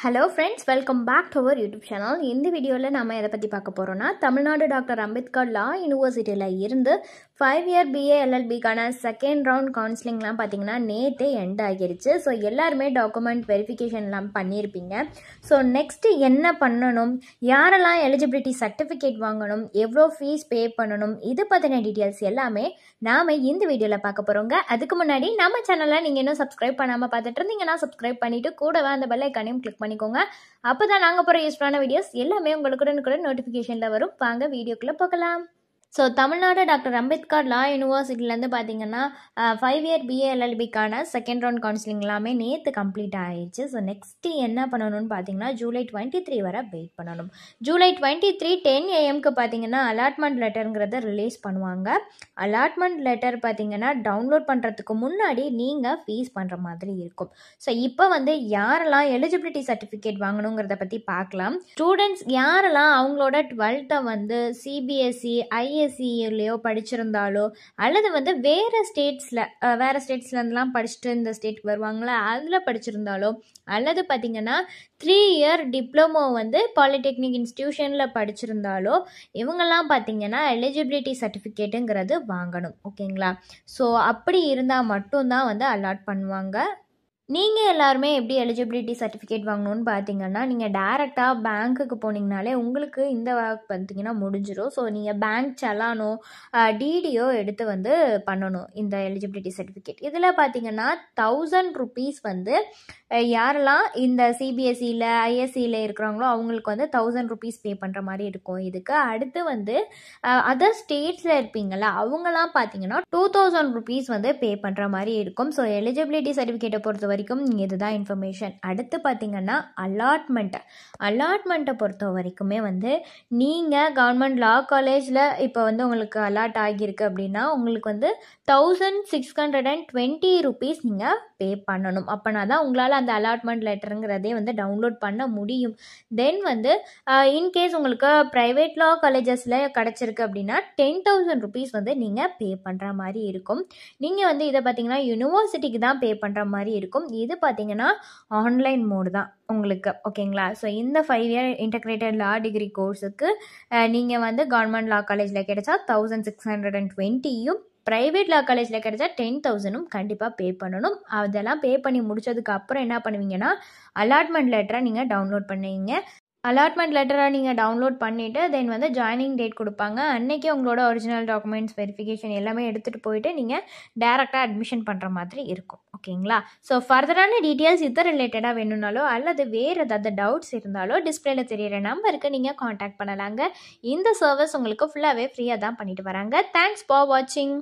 Hello friends, welcome back to our YouTube channel. இந்த வீடியோல நாம எதை பத்தி பார்க்க போறோம்னா தமிழ்நாடு டாக்டர் அம்பேத்கர் லா யுனிவர்சிட்டியில இருந்து 5-year BA LLB கான செகண்ட் ரவுண்ட் கவுன்சிலிங்லாம் பாத்தீங்கன்னா நேத்தே எண்ட் ஆகிருச்சு. ஸோ எல்லாருமே டாக்குமெண்ட் வெரிஃபிகேஷன்லாம் பண்ணியிருப்பீங்க. ஸோ நெக்ஸ்ட் என்ன பண்ணணும், யாரெல்லாம் எலிஜிபிலிட்டி சர்டிஃபிகேட் வாங்கணும், எவ்வளோ ஃபீஸ் பே பண்ணணும், இது பற்றின டீட்டெயில்ஸ் எல்லாமே நாம இந்த வீடியோவில் பார்க்க போகிறோங்க. அதுக்கு முன்னாடி நம்ம சேனலை நீங்கள் இன்னும் சப்ஸ்கிரைப் பண்ணாமல் பார்த்துட்டு இருந்தீங்கன்னா சப்ஸ்கிரைப் பண்ணிவிட்டு கூடவே அந்த பெல் ஐக்கானையும் கிளிக் பண்ணிக்கோங்க. அப்போ தான் நாங்கள் போகிற யூஸ்ஃபுல்லான வீடியோஸ் எல்லாமே உங்களுக்கு நோட்டிஃபிகேஷனில் வரும். வாங்க வீடியோக்குள்ளே போகலாம். So Tamil Nadu doctor Ambedkar law யூனிவர்சிட்டிலேருந்து பார்த்தீங்கன்னா 5-year BA LLBக்கான செகண்ட் ரவுண்ட் கவுன்சிலிங் எல்லாமே நேற்று கம்ப்ளீட் ஆகிடுச்சு. ஸோ நெக்ஸ்ட்டு என்ன பண்ணணும்னு பார்த்தீங்கன்னா ஜூலை 23 வரை வெயிட் பண்ணணும். ஜூலை 23 10 AM பார்த்தீங்கன்னா அலாட்மெண்ட் லெட்டருங்கிறத ரிலீஸ் பண்ணுவாங்க. அலாட்மெண்ட் லெட்டர் பார்த்தீங்கன்னா டவுன்லோட் பண்ணுறதுக்கு முன்னாடி நீங்கள் ஃபீஸ் பண்ணுற மாதிரி இருக்கும். ஸோ இப்போ யாரெல்லாம் எலிஜிபிலிட்டி சர்டிஃபிகேட் வாங்கணுங்கிறத பற்றி பார்க்கலாம். ஸ்டூடெண்ட்ஸ் யாரெல்லாம் அவங்களோட 12th CBSE ISCலையோ படிச்சிருந்தாலோ அல்லது வேறு ஸ்டேட்ஸ்லேருந்துலாம் படிச்சுட்டு இந்த ஸ்டேட்க்கு வருவாங்களா அதில் படிச்சிருந்தாலோ அல்லது பார்த்தீங்கன்னா 3-year டிப்ளமோ பாலிடெக்னிக் இன்ஸ்டிடியூஷனில் படிச்சிருந்தாலோ இவங்கெல்லாம் பார்த்தீங்கன்னா எலிஜிபிலிட்டி சர்டிஃபிகேட்டுங்கிறது வாங்கணும். ஓகேங்களா? ஸோ அப்படி இருந்தால் மட்டும்தான் அலாட் பண்ணுவாங்க. நீங்கள் எல்லாருமே எப்படி எலிஜிபிலிட்டி சர்டிஃபிகேட் வாங்கணும்னு பார்த்தீங்கன்னா நீங்கள் டேரெக்டாக பேங்க்குக்கு போனீங்கனாலே உங்களுக்கு இந்த ஒர்க் பார்த்தீங்கன்னா முடிஞ்சிடும். ஸோ நீங்கள் பேங்க் செலானோ டிடியோ எடுத்து பண்ணணும் இந்த எலிஜிபிலிட்டி சர்டிஃபிகேட். இதில் பார்த்தீங்கன்னா 1000 rupees யாரெல்லாம் இந்த CBSEயில் ISCயில் இருக்கிறாங்களோ அவங்களுக்கு 1000 rupees பே பண்ணுற மாதிரி இருக்கும். இதுக்கு அடுத்து அதர் ஸ்டேட்ஸில் இருப்பீங்களா அவங்களாம் பார்த்தீங்கன்னா 2000 rupees பே பண்ணுற மாதிரி இருக்கும். ஸோ எலிஜிபிலிட்டி சர்டிஃபிகேட்டை பொறுத்த வரைக்கும் இதுதான் இன்ஃபர்மேஷன். அடுத்து பார்த்தீங்கன்னா அலாட்மெண்ட்டை பொறுத்த வரைக்குமே நீங்கள் கவர்மெண்ட் லா காலேஜில் இப்போ உங்களுக்கு அலாட் ஆகியிருக்கு அப்படின்னா உங்களுக்கு 1620 rupees நீங்கள் பே பண்ணணும். அப்போனா தான் உங்களால் அந்த அலாட்மெண்ட் லெட்டருங்கிறதே டவுன்லோட் பண்ண முடியும். தென் இன்கேஸ் உங்களுக்கு ப்ரைவேட் லா காலேஜஸில் கிடச்சிருக்கு அப்படின்னா 10,000 rupees நீங்கள் பே பண்ணுற மாதிரி இருக்கும். நீங்கள் இதை பார்த்தீங்கன்னா யூனிவர்சிட்டிக்கு தான் பே பண்ணுற மாதிரி இருக்கும். இது பார்த்தீங்கன்னா ஆன்லைன் மோடு தான் உங்களுக்கு. ஓகேங்களா? ஸோ இந்த 5-year இன்டகிரேட்டட் லா டிகிரி கோர்ஸுக்கு நீங்கள் கவர்மெண்ட் லா காலேஜில் கிடைச்சா 1620யும் ப்ரைவேட் லா காலேஜில் கிடைச்சா 10,000ம் கண்டிப்பாக பே பண்ணணும். அதெல்லாம் பே பண்ணி முடிச்சதுக்கு அப்புறம் என்ன பண்ணுவீங்கன்னா அலாட்மெண்ட் லெட்டரை நீங்கள் டவுன்லோட் பண்ணுவீங்க. அலாட்மெண்ட் லெட்டரை நீங்கள் டவுன்லோட் பண்ணிவிட்டு தென் ஜாயினிங் டேட் கொடுப்பாங்க. அன்றைக்கி உங்களோட ஒரிஜினல் டாக்குமெண்ட்ஸ் வெரிஃபிகேஷன் எல்லாமே எடுத்துகிட்டு போயிட்டு நீங்கள் டேரெக்டாக அட்மிஷன் பண்ணுற மாதிரி இருக்கும். ஓகேங்களா? ஸோ ஃபர்தரான டீட்டெயில்ஸ் இது ரிலேட்டடாக வேணும்னாலோ அல்லது வேறு ஏதாவது டவுட்ஸ் இருந்தாலோ டிஸ்பிளேல தெரியிற நம்பருக்கு நீங்கள் காண்டாக்ட் பண்ணலாங்க. இந்த சர்வீஸ் உங்களுக்கு ஃபுல்லாகவே ஃப்ரீயாக தான் பண்ணிட்டு வராங்க. தேங்க்ஸ் ஃபார் வாட்சிங்.